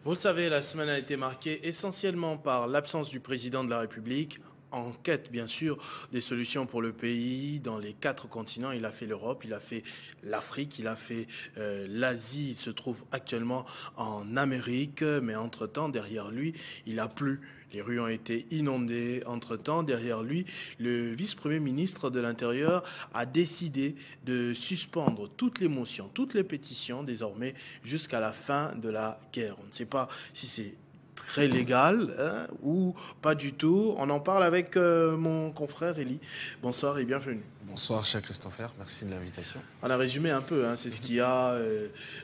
Vous le savez, la semaine a été marquée essentiellement par l'absence du président de la République, en quête bien sûr des solutions pour le pays dans les 4 continents. Il a fait l'Europe, il a fait l'Afrique, il a fait l'Asie. Il se trouve actuellement en Amérique, mais entre-temps, derrière lui, il a plu. Les rues ont été inondées. Entre-temps, derrière lui, le vice-premier ministre de l'Intérieur a décidé de suspendre toutes les motions, toutes les pétitions désormais jusqu'à la fin de la guerre. On ne sait pas si c'est très légal hein, ou pas du tout. On en parle avec mon confrère Elie. Bonsoir et bienvenue. Bonsoir, cher Christopher. Merci de l'invitation. On a résumé un peu, hein, c'est ce qui a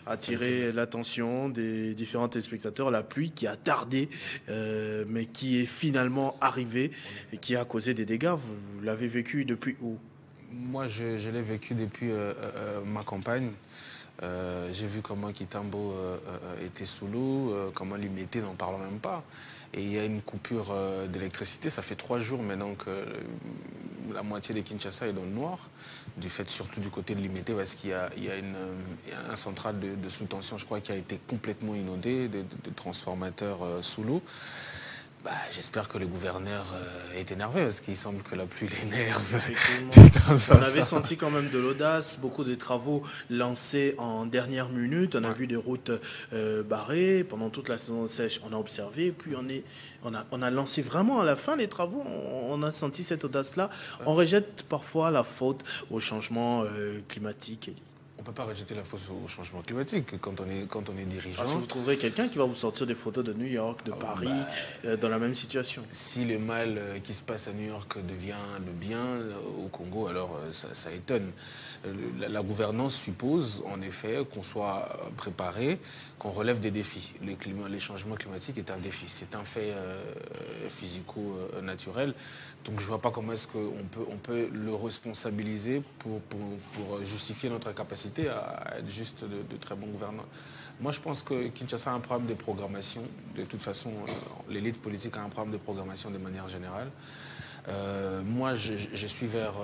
attiré l'attention des différents téléspectateurs. La pluie qui a tardé, mais qui est finalement arrivée et qui a causé des dégâts. Vous l'avez vécu depuis où? Moi, je l'ai vécu depuis ma campagne. J'ai vu comment Kitambo était sous l'eau, comment Limité, n'en parlons même pas. Et il y a une coupure d'électricité. Ça fait 3 jours maintenant que la moitié de Kinshasa est dans le noir, du fait surtout du côté de Limité, parce qu'il y a un central de sous-tension, je crois, qui a été complètement inondé, de transformateurs sous l'eau. J'espère que le gouverneur est énervé parce qu'il semble que la pluie l'énerve. On avait senti quand même de l'audace, beaucoup de travaux lancés en dernière minute. On a vu des routes barrées pendant toute la saison sèche. On a observé, puis on a lancé vraiment à la fin les travaux. On a senti cette audace-là. On rejette parfois la faute au changement climatique. On ne peut pas rejeter la faute au changement climatique quand on est dirigeant. Parce que vous trouverez quelqu'un qui va vous sortir des photos de New York, de Paris, dans la même situation. Si le mal qui se passe à New York devient le bien au Congo, alors ça étonne. La gouvernance suppose en effet qu'on soit préparé, qu'on relève des défis. Les changements climatiques est un défi, c'est un fait physico-naturel. Donc je ne vois pas comment est-ce qu'on peut le responsabiliser pour justifier notre incapacité à être juste de très bons gouvernants. Moi, je pense que Kinshasa a un problème de programmation. De toute façon, l'élite politique a un problème de programmation de manière générale. Moi, je suis vers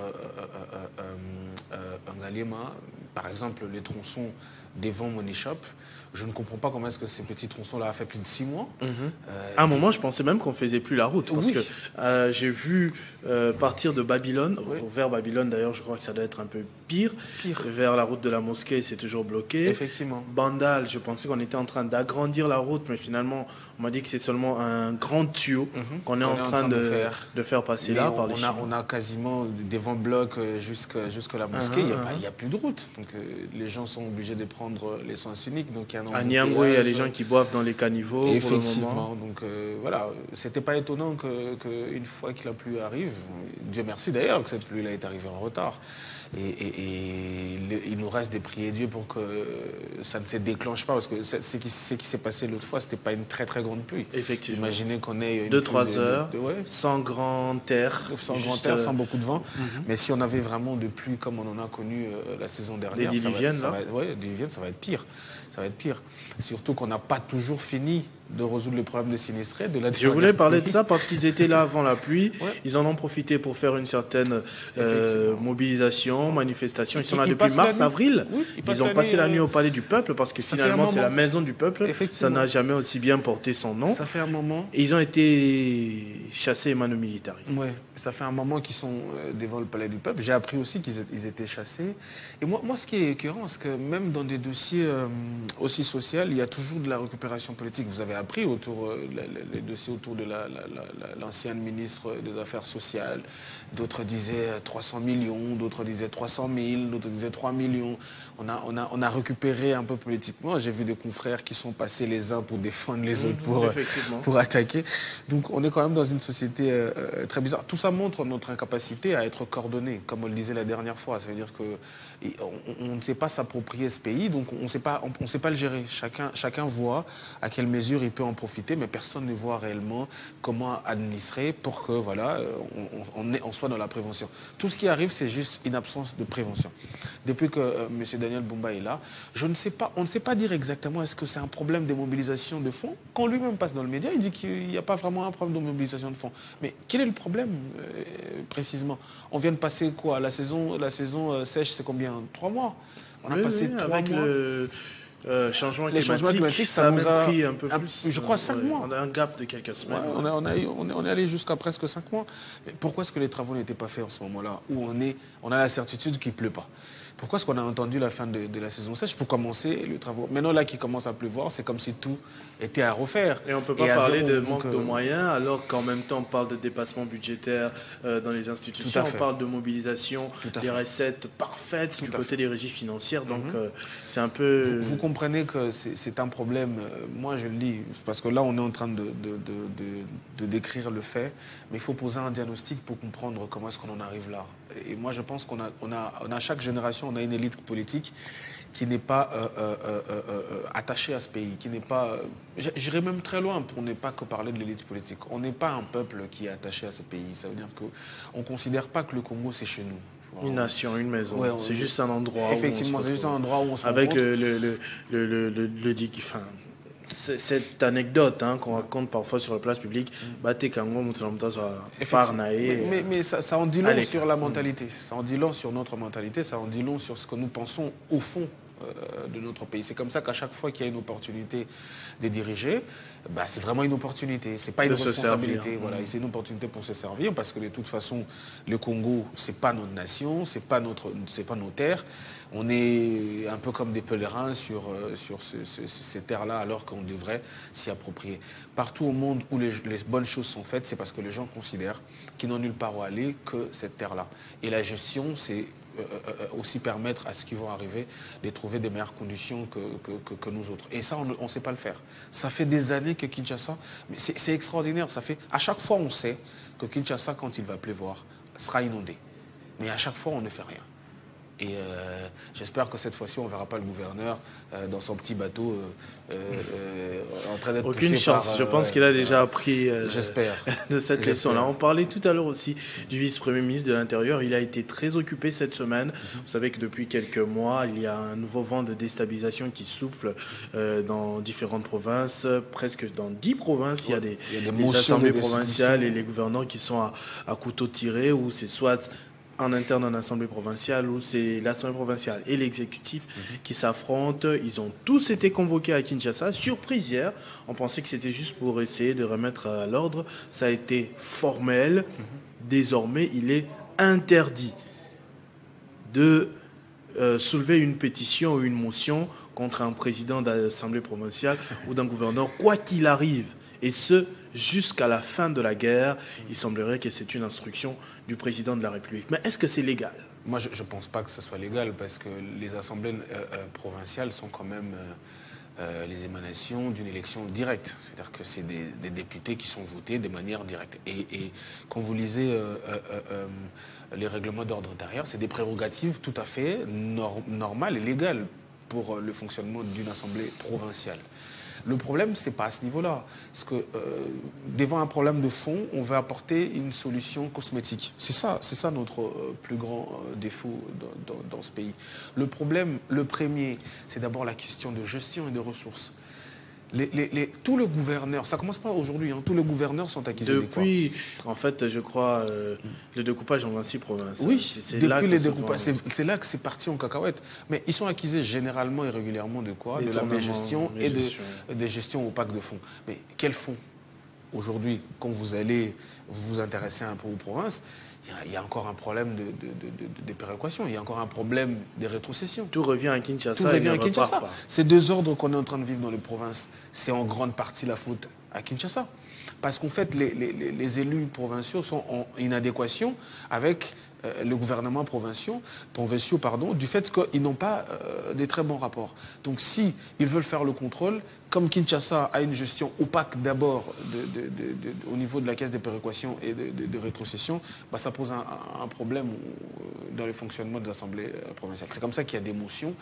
Ngaliema, par exemple, les tronçons devant mon échoppe. Je ne comprends pas comment est-ce que ces petits tronçons-là ont fait plus de 6 mois. À un moment, je pensais même qu'on ne faisait plus la route. Parce que j'ai vu partir de Babylone, vers Babylone d'ailleurs, je crois que ça doit être un peu pire. Vers la route de la mosquée, c'est toujours bloqué. Effectivement. Bandal, je pensais qu'on était en train d'agrandir la route, mais finalement, on m'a dit que c'est seulement un grand tuyau qu'on est en train de faire passer là. On a quasiment des vents blocs jusqu'à la mosquée. Il n'y a plus de route. Donc les gens sont obligés de prendre l'essence unique. Donc, à Niangou, il y a les gens qui boivent dans les caniveaux. Effectivement. Pour le moment. Donc voilà, c'était pas étonnant qu'une fois que la pluie arrive, Dieu merci d'ailleurs que cette pluie-là est arrivée en retard. Et il nous reste de prier Dieu pour que ça ne se déclenche pas, parce que ce qui s'est passé l'autre fois, c'était pas une très très grande pluie. Effectivement. Imaginez qu'on ait 2-3 heures, sans grand air. Sans grand air, sans beaucoup de vent. Mais si on avait vraiment de pluie comme on en a connu la saison dernière, ça va être pire. Ça va être pire. Surtout qu'on n'a pas toujours fini de résoudre le problème des sinistrés. Je voulais parler de ça parce qu'ils étaient là avant la pluie. Ils en ont profité pour faire une certaine mobilisation, manifestation. Ils sont là depuis mars, avril. Ils ont passé la nuit au Palais du Peuple parce que finalement c'est la maison du peuple. Ça n'a jamais aussi bien porté son nom. Ça fait un moment. Et ils ont été chassés mano militari. Oui, ça fait un moment qu'ils sont devant le Palais du Peuple. J'ai appris aussi qu'ils étaient chassés. Et moi, ce qui est écœurant, c'est que même dans des dossiers aussi sociaux, il y a toujours de la récupération politique. Vous avez appris les dossiers autour de l'ancienne ministre des Affaires sociales. D'autres disaient 300 millions, d'autres disaient 300 000, d'autres disaient 3 millions. On a récupéré un peu politiquement. J'ai vu des confrères qui sont passés les uns pour défendre les autres, pour attaquer. Donc on est quand même dans une société très bizarre. Tout ça montre notre incapacité à être coordonnés, comme on le disait la dernière fois. Ça veut dire qu'on ne sait pas s'approprier ce pays, donc on ne sait pas le gérer. Chacun voit à quelle mesure il peut en profiter, mais personne ne voit réellement comment administrer pour que on soit dans la prévention. Tout ce qui arrive, c'est juste une absence de prévention. Depuis que M. Daniel Bumba est là, on ne sait pas dire exactement est-ce que c'est un problème de mobilisation de fonds. Quand lui-même passe dans le média, il dit qu'il n'y a pas vraiment un problème de mobilisation de fonds. Mais quel est le problème précisément? On vient de passer quoi? La saison sèche, c'est combien? 3 mois. On a passé 3 mois. Les changements climatiques, ça nous a pris un peu plus. Je crois 5 mois. On a un gap de quelques semaines. Ouais, on est allé jusqu'à presque 5 mois. Mais pourquoi est-ce que les travaux n'étaient pas faits en ce moment-là, où on a la certitude qu'il ne pleut pas? Pourquoi est-ce qu'on a entendu la fin de la saison sèche pour commencer les travaux? Maintenant, là, qu'il commence à pleuvoir, c'est comme si tout était à refaire. Et on ne peut pas parler de manque de moyens, alors qu'en même temps, on parle de dépassement budgétaire dans les institutions. On parle de mobilisation des recettes parfaites du côté des régies financières. Donc, c'est un peu... Vous comprenez que c'est un problème. Moi, je le dis, parce que là, on est en train de décrire le fait, mais il faut poser un diagnostic pour comprendre comment est-ce qu'on en arrive là. Et moi, je pense qu'on a chaque génération, on a une élite politique qui n'est pas attachée à ce pays, qui n'est pas... J'irai même très loin pour ne pas que parler de l'élite politique. On n'est pas un peuple qui est attaché à ce pays. Ça veut dire qu'on ne considère pas que le Congo, c'est chez nous. Une nation, une maison. Ouais, c'est juste un endroit. Effectivement, c'est juste un endroit où on se avec rencontre. Enfin, cette anecdote qu'on raconte parfois sur la place publique, mais ça en dit long sur la mentalité. Ça en dit long sur notre mentalité, ça en dit long sur ce que nous pensons au fond de notre pays. C'est comme ça qu'à chaque fois qu'il y a une opportunité de diriger, c'est vraiment une opportunité. C'est pas une responsabilité. Voilà, c'est une opportunité pour se servir parce que de toute façon, le Congo, c'est pas notre nation, c'est pas nos terres. On est un peu comme des pèlerins sur ces terres-là, alors qu'on devrait s'y approprier. Partout au monde où les bonnes choses sont faites, c'est parce que les gens considèrent qu'ils n'ont nulle part où aller que cette terre-là. Et la gestion, c'est aussi permettre à ceux qui vont arriver de trouver des meilleures conditions que nous autres. Et ça, on ne sait pas le faire. Ça fait des années que Kinshasa... C'est extraordinaire. À chaque fois, on sait que Kinshasa, quand il va pleuvoir, sera inondé. Mais à chaque fois, on ne fait rien. Et j'espère que cette fois-ci, on ne verra pas le gouverneur dans son petit bateau en train d'être poussé. Aucune chance. Je pense qu'il a déjà appris de cette leçon-là. On parlait tout à l'heure aussi du vice-premier ministre de l'Intérieur. Il a été très occupé cette semaine. Vous savez que depuis quelques mois, il y a un nouveau vent de déstabilisation qui souffle dans différentes provinces. Presque dans 10 provinces, il y a des assemblées provinciales et les gouverneurs qui sont à couteau tiré, où c'est soit en interne en assemblée provinciale, où c'est l'assemblée provinciale et l'exécutif qui s'affrontent. Ils ont tous été convoqués à Kinshasa. Surprise hier, on pensait que c'était juste pour essayer de remettre à l'ordre. Ça a été formel. Désormais, il est interdit de soulever une pétition ou une motion contre un président d'assemblée provinciale ou d'un gouverneur, quoi qu'il arrive. Et ce, jusqu'à la fin de la guerre. Il semblerait que c'est une instruction du président de la République. Mais est-ce que c'est légal? Moi, je ne pense pas que ce soit légal parce que les assemblées provinciales sont quand même les émanations d'une élection directe. C'est-à-dire que c'est des députés qui sont votés de manière directe. Et quand vous lisez les règlements d'ordre intérieur, c'est des prérogatives tout à fait normales et légales pour le fonctionnement d'une assemblée provinciale. Le problème, ce n'est pas à ce niveau-là. Parce que devant un problème de fond, on veut apporter une solution cosmétique. C'est ça notre plus grand défaut dans ce pays. Le problème, le premier, c'est d'abord la question de gestion et de ressources. Tous les gouverneurs, ça commence pas aujourd'hui, tous les gouverneurs sont accusés depuis, en fait, je crois, le découpage en 26 provinces. Oui, depuis les découpages, c'est là que c'est parti en cacahuète. Mais ils sont accusés généralement et régulièrement de quoi? De la mégestion et de gestion opaque de fonds. Mais quels fonds? Aujourd'hui, quand vous allez vous intéresser un peu aux provinces, il y a encore un problème de péréquation, il y a encore un problème de rétrocession. Tout revient à Kinshasa. Tout revient à Kinshasa. Ces deux ordres qu'on est en train de vivre dans les provinces, c'est en grande partie la faute à Kinshasa. Parce qu'en fait, les élus provinciaux sont en inadéquation avec le gouvernement provincial, du fait qu'ils n'ont pas des très bons rapports. Donc si ils veulent faire le contrôle, comme Kinshasa a une gestion opaque d'abord au niveau de la caisse de péréquation et de rétrocession, ça pose un problème dans le fonctionnement de l'Assemblée provinciale. C'est comme ça qu'il y a des motions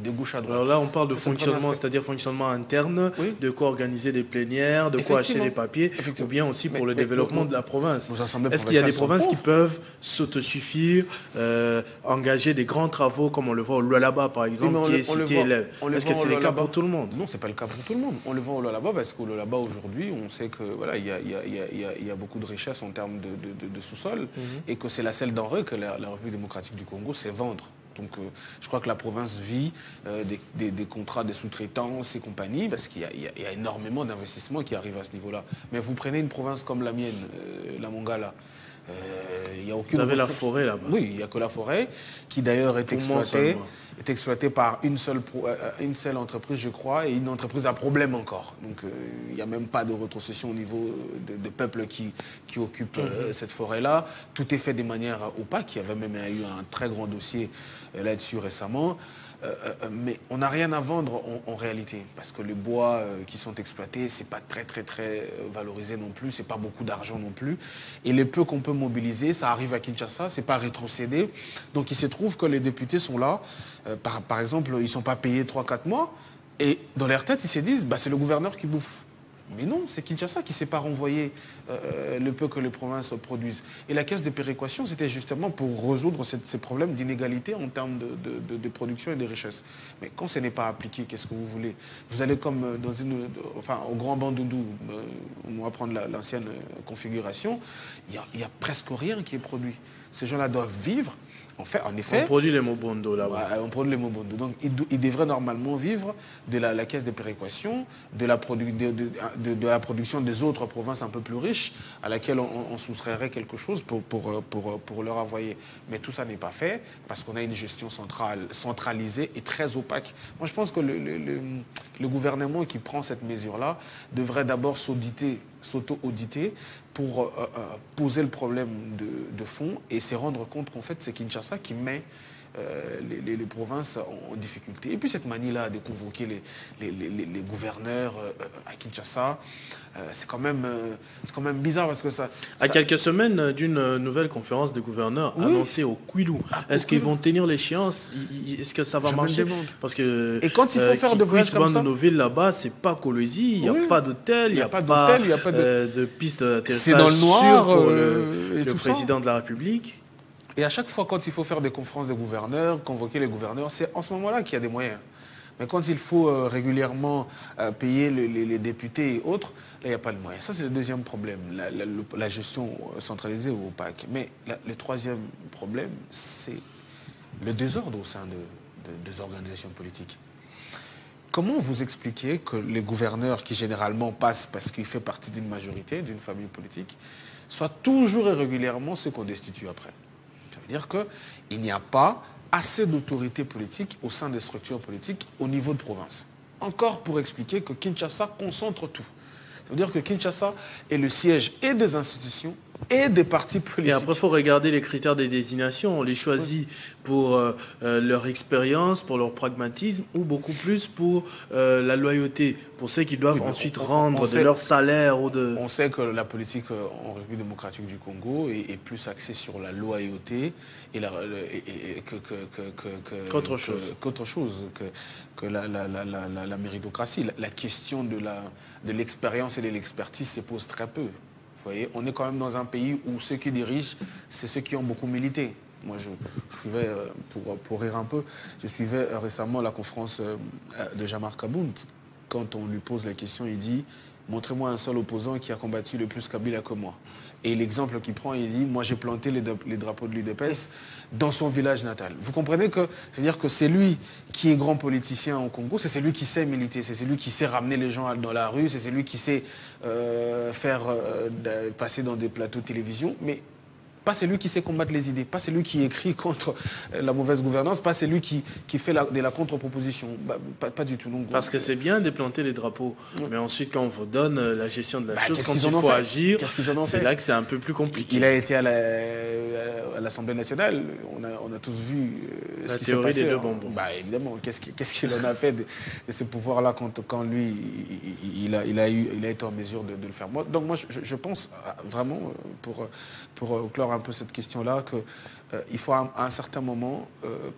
de gauche à droite. Alors là, on parle de fonctionnement, c'est-à-dire fonctionnement interne, oui, de quoi organiser des plénières, de quoi acheter des papiers, ou bien aussi pour le développement de la province. Est-ce qu'il y a des provinces qui peuvent s'autosuffire, engager des grands travaux, comme on le voit au Lualaba, par exemple, qui est cité élève? Est-ce que c'est le cas pour tout le monde? Non, c'est pas le cas pour tout le monde. On le voit au Lualaba parce qu'au Lualaba, aujourd'hui, on sait que voilà, il y a beaucoup de richesses en termes de sous-sol et que c'est la seule denrée que la République démocratique du Congo sait vendre. Donc je crois que la province vit des contrats de sous-traitance et compagnie, parce qu'il y a énormément d'investissements qui arrivent à ce niveau-là. Mais vous prenez une province comme la mienne, la Mongala, il n'y a aucune ressource. Vous avez la forêt là-bas. Oui, il n'y a que la forêt, qui d'ailleurs est exploitée par une seule entreprise, je crois, et une entreprise à problème encore. Donc il n'y a même pas de rétrocession au niveau de peuple qui occupe cette forêt-là. Tout est fait de manière opaque. Il y avait même eu un très grand dossier là-dessus récemment. Mais on n'a rien à vendre en réalité, parce que les bois qui sont exploités, c'est pas très valorisé non plus, c'est pas beaucoup d'argent non plus. Et les peu qu'on peut mobiliser, ça arrive à Kinshasa, c'est pas rétrocédé. Donc il se trouve que les députés sont là, par exemple, ils sont pas payés 3-4 mois, et dans leur tête, ils se disent, bah, c'est le gouverneur qui bouffe. Mais non, c'est Kinshasa qui ne sait pas renvoyer le peu que les provinces produisent. Et la caisse de péréquation, c'était justement pour résoudre ces problèmes d'inégalité en termes de production et de richesse. Mais quand ce n'est pas appliqué, qu'est-ce que vous voulez? Vous allez comme au Grand Bandundu, on va prendre l'ancienne configuration, il n'y a presque rien qui est produit. Ces gens-là doivent vivre. En effet, on produit les mobondo là-bas. On produit les mobondo. Donc, ils devraient normalement vivre de la caisse de péréquation, de la production des autres provinces un peu plus riches, à laquelle on soustrairait quelque chose pour leur envoyer. Mais tout ça n'est pas fait, parce qu'on a une gestion centralisée et très opaque. Moi, je pense que le gouvernement qui prend cette mesure-là devrait d'abord s'auto-auditer pour poser le problème de fond et se rendre compte qu'en fait, c'est Kinshasa qui met les provinces en difficulté. Et puis cette manie-là de convoquer les gouverneurs à Kinshasa, c'est quand même bizarre parce que ça... À quelques semaines d'une nouvelle conférence des gouverneurs annoncée au Kwilu, est-ce qu'ils vont tenir l'échéance? Est-ce que ça va marcher? Parce que et quand il faut faire de voyages comme ça, nos villes là-bas, c'est pas Colosie, il n'y a pas d'hôtel, il n'y a pas de piste d'atterrissage dans le noir pour le président de la République. Et à chaque fois, quand il faut faire des conférences de gouverneurs, convoquer les gouverneurs, c'est en ce moment-là qu'il y a des moyens. Mais quand il faut régulièrement payer les députés et autres, là, il n'y a pas de moyens. Ça, c'est le deuxième problème, la gestion centralisée ou opaque. Mais le troisième problème, c'est le désordre au sein des organisations politiques. Comment vous expliquez que les gouverneurs, qui généralement passent parce qu'ils font partie d'une majorité, d'une famille politique, soient toujours et régulièrement ceux qu'on destitue après? Ça veut dire qu'il n'y a pas assez d'autorité politique au sein des structures politiques au niveau de province. Encore pour expliquer que Kinshasa concentre tout. Ça veut dire que Kinshasa est le siège et des institutions et des partis politiques. Et après, il faut regarder les critères des désignations. On les choisit pour leur expérience, pour leur pragmatisme, ou beaucoup plus pour la loyauté, pour ceux qui doivent ensuite rendre de leur salaire ou de... On sait que la politique en République démocratique du Congo est plus axée sur la loyauté qu'autre chose, que la méritocratie. La question de l'expérience et de l'expertise se pose très peu. Vous voyez, on est quand même dans un pays où ceux qui dirigent, c'est ceux qui ont beaucoup milité. Moi, je suivais, pour rire un peu, je suivais récemment la conférence de Jean-Marc Kabound. Quand on lui pose la question, il dit « Montrez-moi un seul opposant qui a combattu le plus Kabila que moi ». Et l'exemple qu'il prend, il dit « Moi, j'ai planté les drapeaux de l'UDPS dans son village natal ». Vous comprenez que, c'est-à-dire que c'est lui qui est grand politicien au Congo, c'est celui qui sait militer, c'est celui qui sait ramener les gens dans la rue, c'est celui qui sait faire passer dans des plateaux de télévision, mais pas celui qui sait combattre les idées, pas celui qui écrit contre la mauvaise gouvernance, pas celui qui fait de la contre-proposition. Pas du tout. Donc, parce que c'est bien de planter les drapeaux, mais ensuite quand on vous donne la gestion de la chose, quand il faut agir, c'est là que c'est un peu plus compliqué. Il a été à l'Assemblée nationale, on a tous vu ce qui s'est passé. La théorie des deux bonbons. Évidemment, qu'est-ce qu'il en a fait de ce pouvoir-là quand lui, il a été en mesure de le faire. Donc moi, je pense vraiment, pour clore un peu cette question-là, qu'il faut à un certain moment,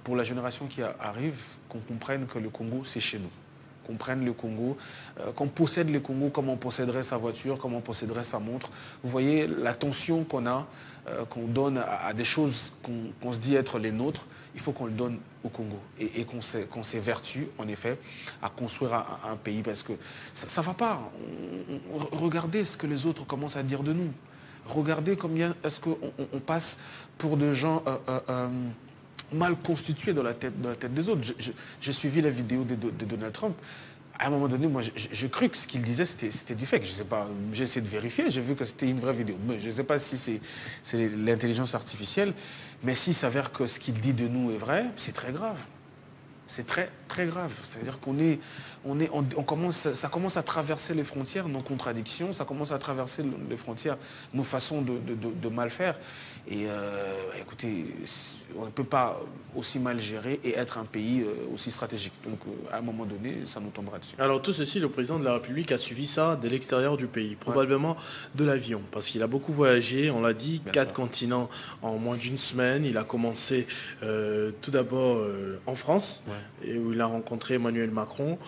pour la génération qui arrive, qu'on comprenne que le Congo, c'est chez nous. Qu'on prenne le Congo, qu'on possède le Congo comme on posséderait sa voiture, comme on posséderait sa montre. Vous voyez l'attention qu'on a, qu'on donne à des choses qu'on se dit être les nôtres, il faut qu'on le donne au Congo et qu'on s'évertue, en effet, à construire un pays, parce que ça ne va pas. Regardez ce que les autres commencent à dire de nous. Regardez combien est-ce qu'on passe pour des gens mal constitué dans la tête des autres. J'ai suivi la vidéo de Donald Trump. À un moment donné, moi, j'ai cru que ce qu'il disait, c'était du fake. Je sais pas, j'ai essayé de vérifier, j'ai vu que c'était une vraie vidéo. Mais je ne sais pas si c'est l'intelligence artificielle, mais s'il s'avère que ce qu'il dit de nous est vrai, c'est très grave. C'est très, très grave. C'est-à-dire ça commence à traverser les frontières, nos contradictions, ça commence à traverser les frontières, nos façons de mal faire. Et écoutez, on ne peut pas aussi mal gérer et être un pays aussi stratégique. Donc, à un moment donné, ça nous tombera dessus. Alors, tout ceci, le président de la République a suivi ça de l'extérieur du pays, probablement de l'avion, parce qu'il a beaucoup voyagé, on l'a dit, 4 continents en moins d'une semaine. Il a commencé tout d'abord en France, et où il a rencontré Emmanuel Macron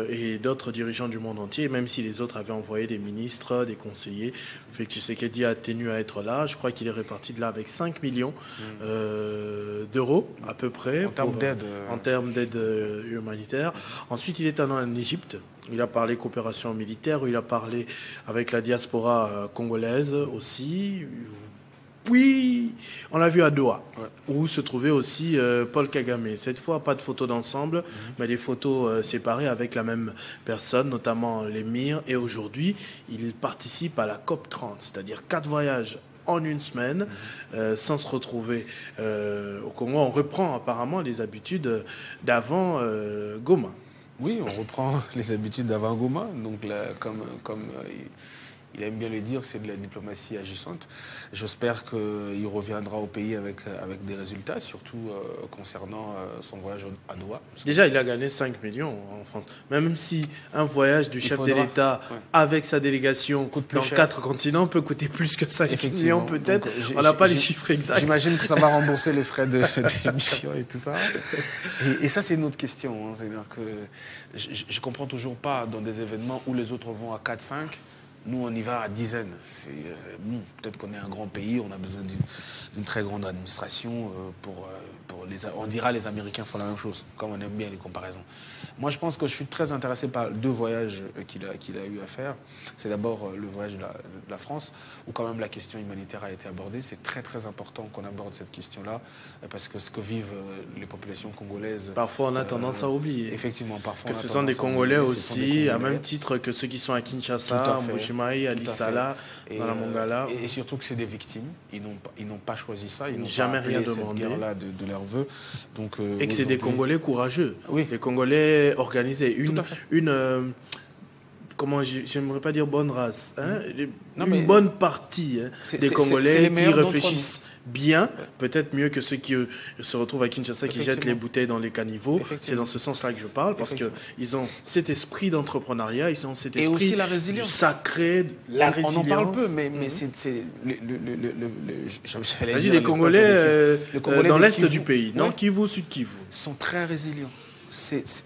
et d'autres dirigeants du monde entier, même si les autres avaient envoyé des ministres, des conseillers. Fait que Tshisekedi a tenu à être là. Je crois qu'il est reparti de là avec 5 millions d'euros à peu près. En termes d'aide humanitaire. Ensuite, il est allé en Égypte. Il a parlé coopération militaire, il a parlé avec la diaspora congolaise aussi. Puis, on l'a vu à Doha, où se trouvait aussi Paul Kagame. Cette fois, pas de photos d'ensemble, mais des photos séparées avec la même personne, notamment l'émir. Et aujourd'hui, il participe à la COP30, c'est-à-dire 4 voyages en une semaine, sans se retrouver au Congo. On reprend apparemment les habitudes d'avant Goma. Oui, on reprend les habitudes d'avant Goma. Donc, là, comme il aime bien le dire, c'est de la diplomatie agissante. J'espère qu'il reviendra au pays avec des résultats, surtout concernant son voyage à Doha. Déjà, il a gagné 5 millions en France. Même si un voyage du chef de l'État avec sa délégation dans 4 continents peut coûter plus que 5 millions peut-être. On n'a pas les chiffres exacts. J'imagine que ça va rembourser les frais d'émission et tout ça. Et ça, c'est une autre question. Hein. C'est-à-dire que je ne comprends toujours pas dans des événements où les autres vont à 4-5. Nous, on y va à dizaines. Peut-être qu'on est un grand pays, on a besoin d'une très grande administration on dira les Américains font la même chose, comme on aime bien les comparaisons. Moi, je pense que je suis très intéressé par 2 voyages qu'il a eu à faire. C'est d'abord le voyage de la France, où quand même la question humanitaire a été abordée. C'est très, très important qu'on aborde cette question-là, parce que ce que vivent les populations congolaises... Parfois, on a tendance à oublier. Effectivement, parfois. Que ce sont des Congolais aussi, à même titre que ceux qui sont à Kinshasa, à Mbujimayi, à Lissala, dans la Mongala. Et surtout que c'est des victimes. Ils n'ont pas choisi ça. Ils n'ont jamais pas rien appelé demandé. Cette guerre-là de leur vœu. Donc, et que c'est des Congolais courageux. Oui. Des Congolais organisés. Comment j'aimerais pas dire bonne race. Hein, bonne partie des Congolais qui réfléchissent bien, peut-être mieux que ceux qui se retrouvent à Kinshasa, qui jettent les bouteilles dans les caniveaux. C'est dans ce sens-là que je parle, parce qu'ils ont cet esprit d'entrepreneuriat, ils ont cet esprit et aussi la résilience. Du sacré, la résilience. On en parle peu, mais c'est les Congolais dans l'est du pays, non, Kivu, Sud Kivu. Sont très résilients.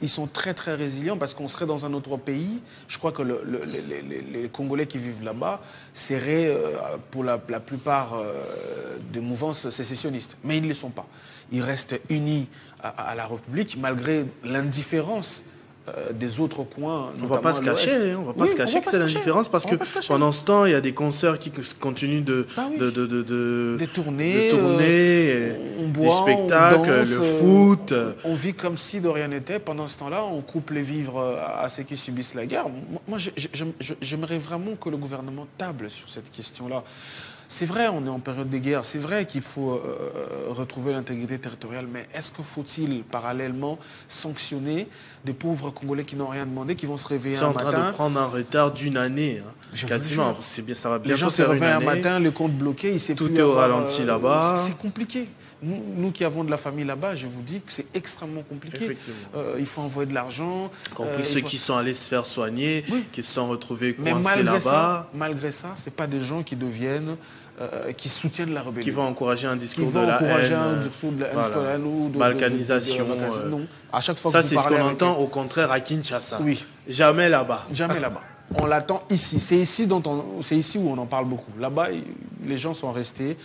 Ils sont très, très résilients parce qu'on serait dans un autre pays. Je crois que les Congolais qui vivent là-bas seraient, pour la plupart, des mouvances sécessionnistes. Mais ils ne le sont pas. Ils restent unis à la République malgré l'indifférence des autres coins. On ne va pas se cacher, on va pas se cacher que c'est l'indifférence parce que pendant ce temps, il y a des concerts qui continuent de tourner, on boit, des spectacles, on danse, le foot. On vit comme si de rien n'était. Pendant ce temps-là, on coupe les vivres à ceux qui subissent la guerre. Moi, j'aimerais vraiment que le gouvernement table sur cette question-là. C'est vrai, on est en période de guerre. C'est vrai qu'il faut retrouver l'intégrité territoriale. Mais est-ce que faut-il parallèlement sanctionner des pauvres Congolais qui n'ont rien demandé, qui vont se réveiller un matin? C'est en train de prendre un retard d'une année. Quasiment. C'est bien, ça va bien. Les gens se réveillent un matin, le compte bloqué, il sait tout plus est au ralenti là-bas. C'est compliqué. Nous qui avons de la famille là-bas, je vous dis que c'est extrêmement compliqué. Il faut envoyer de l'argent. Compris ceux qui sont allés se faire soigner, qui se sont retrouvés coincés là-bas. Malgré ça, ce n'est pas des gens qui deviennent... qui soutiennent la rébellion. Qui vont encourager un discours de la haine. Ou de balkanisation. Non. À chaque fois ça, c'est ce qu'on entend au contraire à Kinshasa. Oui. Jamais là-bas. Jamais là-bas. On l'attend ici. C'est ici où on en parle beaucoup. Là-bas, les gens sont restés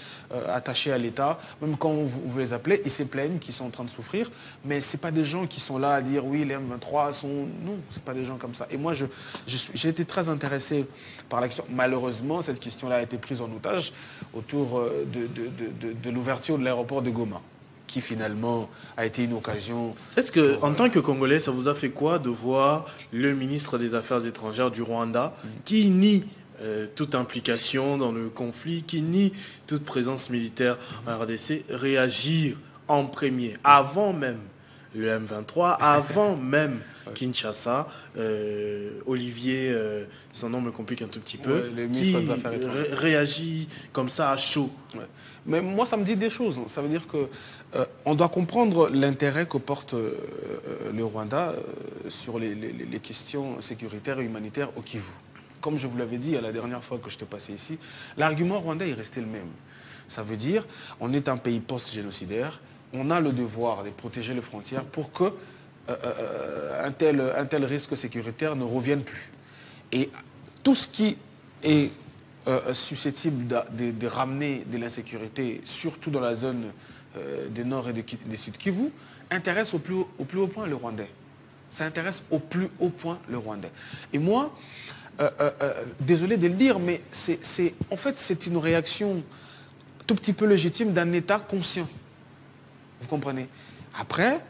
attachés à l'État. Même quand vous les appelez, ils se plaignent qu'ils sont en train de souffrir. Mais ce pas des gens qui sont là à dire oui, les M23 sont... Non, ce pas des gens comme ça. Et moi, j'ai été très intéressé par la question. Malheureusement, cette question-là a été prise en otage autour de l'ouverture de l'aéroport de Goma, qui finalement a été une occasion... Est-ce que, en tant que Congolais, ça vous a fait quoi de voir le ministre des Affaires étrangères du Rwanda qui nie toute implication dans le conflit, qui nie toute présence militaire en RDC, réagir en premier, avant même le M23, avant même Kinshasa, Olivier, son nom me complique un tout petit peu, le ministre des Affaires étrangères, réagit comme ça à chaud. Ouais. Mais moi, ça me dit des choses. Ça veut dire que on doit comprendre l'intérêt que porte le Rwanda sur les questions sécuritaires et humanitaires au Kivu. Comme je vous l'avais dit la dernière fois que je t'ai passé ici, l'argument rwandais est resté le même. Ça veut dire on est un pays post-génocidaire, on a le devoir de protéger les frontières pour que un tel risque sécuritaire ne revienne plus. Et tout ce qui est susceptible de ramener de l'insécurité, surtout dans la zone du nord et du sud Kivu, intéresse au plus haut point le Rwandais. Ça intéresse au plus haut point le Rwandais. Et moi, désolé de le dire, mais en fait, c'est une réaction tout petit peu légitime d'un État conscient. Vous comprenez? Après,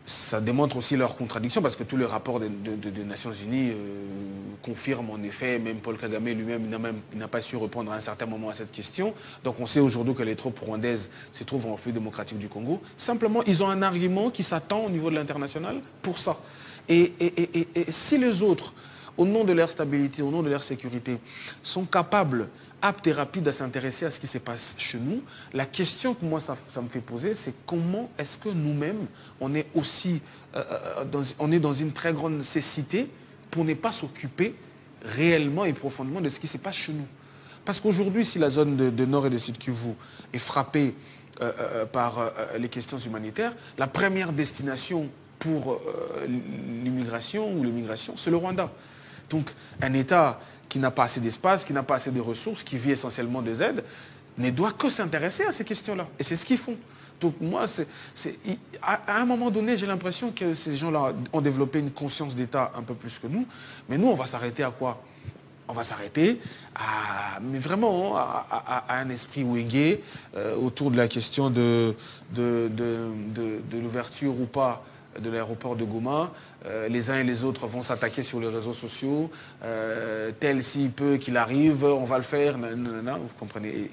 ça démontre aussi leur contradiction, parce que tous les rapports des Nations Unies confirment en effet, même Paul Kagame lui-même n'a pas su répondre à un certain moment à cette question. Donc on sait aujourd'hui que les troupes rwandaises se trouvent en République démocratique du Congo. Simplement, ils ont un argument qui s'attend au niveau de l'international pour ça. Et si les autres, au nom de leur stabilité, au nom de leur sécurité, sont capables, aptes et rapides à s'intéresser à ce qui se passe chez nous, la question que moi ça me fait poser, c'est comment est-ce que nous-mêmes, on est aussi dans une très grande nécessité pour ne pas s'occuper réellement et profondément de ce qui se passe chez nous. Parce qu'aujourd'hui, si la zone de Nord et de Sud Kivu est frappée par les questions humanitaires, la première destination pour l'immigration ou l'immigration, c'est le Rwanda. Donc un État qui n'a pas assez d'espace, qui n'a pas assez de ressources, qui vit essentiellement des aides, ne doit que s'intéresser à ces questions-là. Et c'est ce qu'ils font. Donc moi, à un moment donné, j'ai l'impression que ces gens-là ont développé une conscience d'État un peu plus que nous. Mais nous, on va s'arrêter à quoi? On va s'arrêter mais vraiment à un esprit ouégué autour de la question de l'ouverture ou pas de l'aéroport de Goma. Les uns et les autres vont s'attaquer sur les réseaux sociaux. Tel s'il peut qu'il arrive, on va le faire. Nanana, vous comprenez,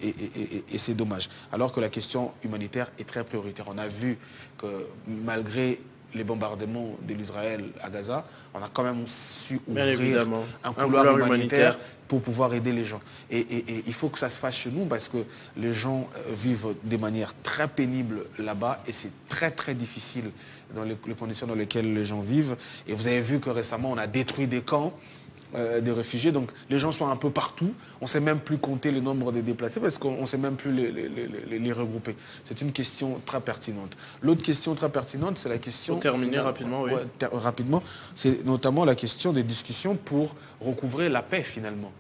et c'est dommage. Alors que la question humanitaire est très prioritaire. On a vu que malgré les bombardements de l'Israël à Gaza, on a quand même su ouvrir un couloir humanitaire pour pouvoir aider les gens. Et il faut que ça se fasse chez nous parce que les gens vivent de manière très pénible là-bas et c'est très très difficile dans les conditions dans lesquelles les gens vivent. Et vous avez vu que récemment, on a détruit des camps de réfugiés. Donc les gens sont un peu partout. On ne sait même plus compter le nombre de déplacés parce qu'on ne sait même plus les regrouper. C'est une question très pertinente. L'autre question très pertinente, c'est la question... Pour terminer rapidement, oui. Rapidement, c'est notamment la question des discussions pour recouvrer la paix finalement.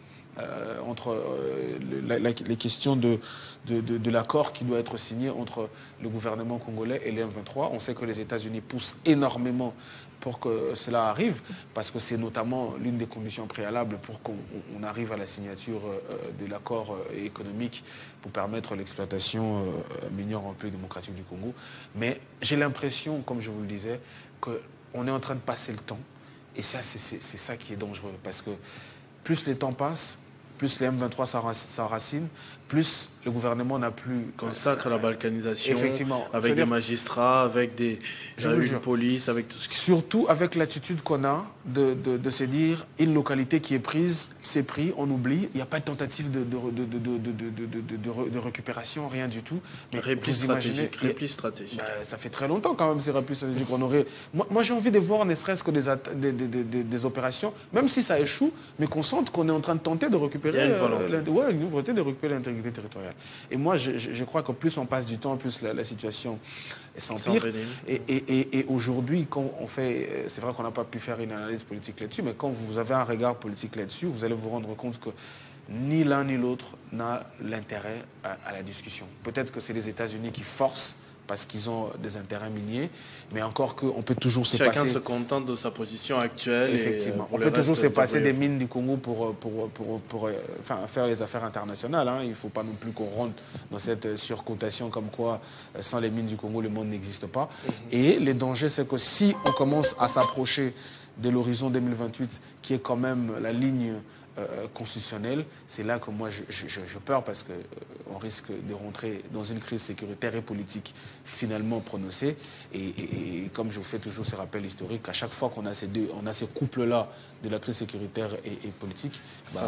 Entre les questions de l'accord qui doit être signé entre le gouvernement congolais et les M23. On sait que les États-Unis poussent énormément pour que cela arrive, parce que c'est notamment l'une des conditions préalables pour qu'on arrive à la signature de l'accord économique pour permettre l'exploitation minière en République démocratique du Congo. Mais j'ai l'impression, comme je vous le disais, qu'on est en train de passer le temps. Et ça, c'est ça qui est dangereux, parce que plus les temps passent, plus les M23 s'enracinent, plus le gouvernement n'a plus... Consacre la balkanisation, effectivement, avec des magistrats, avec une police, avec tout ce qui... Surtout avec l'attitude qu'on a de se dire, une localité qui est prise, c'est pris, on oublie, il n'y a pas de tentative de récupération, rien du tout. Mais repli stratégique, repli stratégique. Ça fait très longtemps quand même, ces replis stratégiques. Moi j'ai envie de voir ne serait-ce que des opérations, même si ça échoue, mais qu'on sente qu'on est en train de tenter de récupérer... Il y a une volonté. De récupérer l'intégrité territoriale. Et moi, je crois que plus on passe du temps, plus la situation s'empire. Et aujourd'hui, quand on fait... C'est vrai qu'on n'a pas pu faire une analyse politique là-dessus, mais quand vous avez un regard politique là-dessus, vous allez vous rendre compte que ni l'un ni l'autre n'a l'intérêt à la discussion. Peut-être que c'est les États-Unis qui forcent parce qu'ils ont des intérêts miniers, mais encore qu'on peut toujours se Chacun passer... se contente de sa position actuelle. Effectivement. On peut toujours se passer des mines du Congo pour faire les affaires internationales. Hein. Il ne faut pas non plus qu'on rentre dans cette surcotation comme quoi, sans les mines du Congo, le monde n'existe pas. Et les dangers, c'est que si on commence à s'approcher de l'horizon 2028, qui est quand même la ligne constitutionnelle, c'est là que moi je peur parce qu'on risque de rentrer dans une crise sécuritaire et politique finalement prononcée. Et comme je vous fais toujours ces rappels historiques, à chaque fois qu'on a ces couples-là de la crise sécuritaire et politique, ça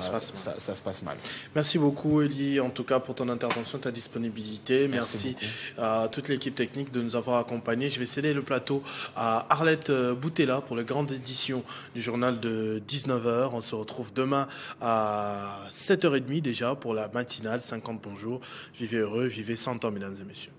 se passe mal. Merci beaucoup, Elie, en tout cas pour ton intervention, ta disponibilité. Merci à toute l'équipe technique de nous avoir accompagnés. Je vais céder le plateau à Arlette Boutella pour la grande édition du journal de 19h. On se retrouve demain à 7h30 déjà pour la matinale 50 bonjours. Vivez heureux, vivez 100 ans, mesdames et messieurs.